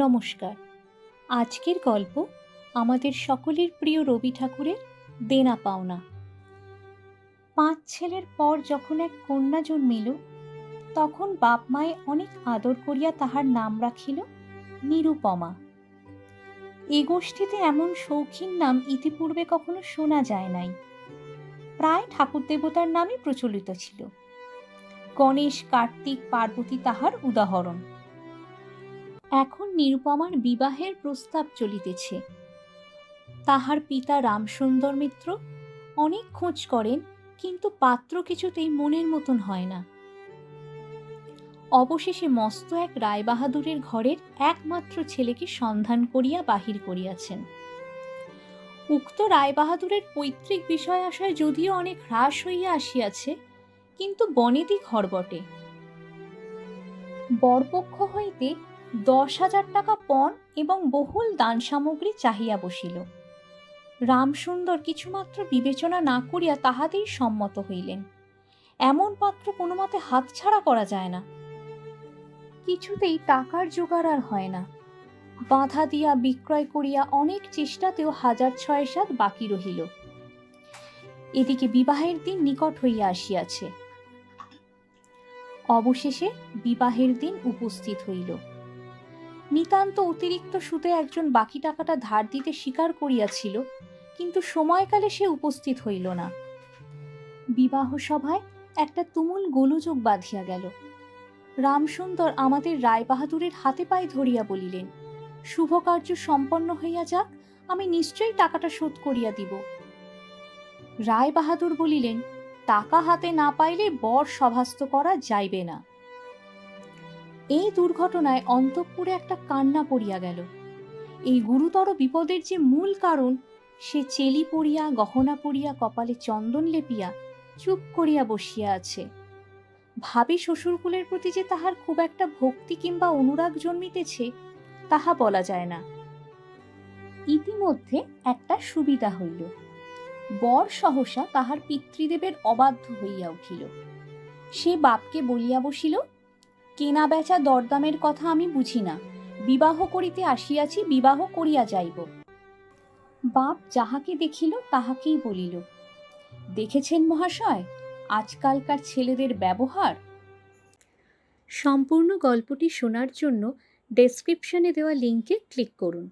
নমস্কার। আজকের গল্প আমাদের সকলের প্রিয় রবি ঠাকুরের দেনা পাওনা। 5 ছেলের পর যখন এক কন্যা জন্মিল, তখন বাপ মায়ে অনেক আদর করিয়া তাহার নাম রাখিল নিরুপমা। এ গোষ্ঠীতে এমন শৌখিন নাম ইতিপূর্বে কখনো শোনা যায় নাই। প্রায় ঠাকুর দেবতার নামই প্রচলিত ছিল। গণেশ, কার্তিক, পার্বতী তাহার উদাহরণ। এখন নিরুপমার বিবাহের প্রস্তাব চলিতেছে। তাহার পিতা রামসুন্দর মিত্র অনেক খোঁজ করেন, কিন্তু পাত্র কিছুতেই মনের মতন হয় না। অবশেষে মস্ত এক রায়বাহাদুরের ঘরের একমাত্র ছেলেকে সন্ধান করিয়া বাহির করিয়াছেন। উক্ত রায়বাহাদুরের পৈতৃক বিষয় আশায় যদিও অনেক হ্রাস হইয়া আসিয়াছে, কিন্তু বনেদি ঘর বটে। বরপক্ষ হইতে 10,000 টাকা পণ এবং বহুল দান সামগ্রী চাহিয়া বসিল। রামসুন্দর কিছুমাত্র বিবেচনা না করিয়া তাহাতেই সম্মত হইলেন। এমন পাত্র কোনো মতে হাতছাড়া করা যায় না। কিছুতেই টাকার জোগাড় আর হয় না। বাঁধা দিয়া বিক্রয় করিয়া অনেক চেষ্টাতেও 1,600 বাকি রহিল। এদিকে বিবাহের দিন নিকট হইয়া আসিয়াছে। অবশেষে বিবাহের দিন উপস্থিত হইল। নিতান্ত অতিরিক্ত সুদে একজন বাকি টাকাটা ধার দিতে স্বীকার করিয়াছিল, কিন্তু সময়কালে সে উপস্থিত হইল না। বিবাহ সভায় একটা তুমুল গোলযোগ বাঁধিয়া গেল। রামসুন্দর আমাদের রায়বাহাদুরের হাতে পায়ে ধরিয়া বলিলেন, শুভ কার্য সম্পন্ন হইয়া যাক, আমি নিশ্চয়ই টাকাটা শোধ করিয়া দিব। রায়বাহাদুর বলিলেন, টাকা হাতে না পাইলে বর সভাস্থ করা যাইবে না। এই দুর্ঘটনায় অন্তঃপুরে একটা কান্না পড়িয়া গেল। এই গুরুতর বিপদের যে মূল কারণ, সে চেলি পড়িয়া, গহনা পড়িয়া, কপালে চন্দন লেপিয়া চুপ করিয়া বসিয়া আছে। ভাবি শ্বশুরকুলের প্রতি যে তাহার খুব একটা ভক্তি কিংবা অনুরাগ জন্মিতেছে, তাহা বলা যায় না। ইতিমধ্যে একটা সুবিধা হইল। বর সহসা তাহার পিতৃদেবের অবাধ্য হইয়া উঠিল। সে বাপকে বলিয়া বসিল, কেনা বেচা দরদামের কথা আমি বুঝি না, বিবাহ করিতে আসিয়াছি, বিবাহ করিয়া যাইব। বাপ যাহাকে দেখিল তাহাকেই বলিল, দেখেছেন মহাশয়, আজকালকার ছেলেদের ব্যবহার। সম্পূর্ণ গল্পটি শোনার জন্য ডেসক্রিপশনে দেওয়া লিঙ্কে ক্লিক করুন।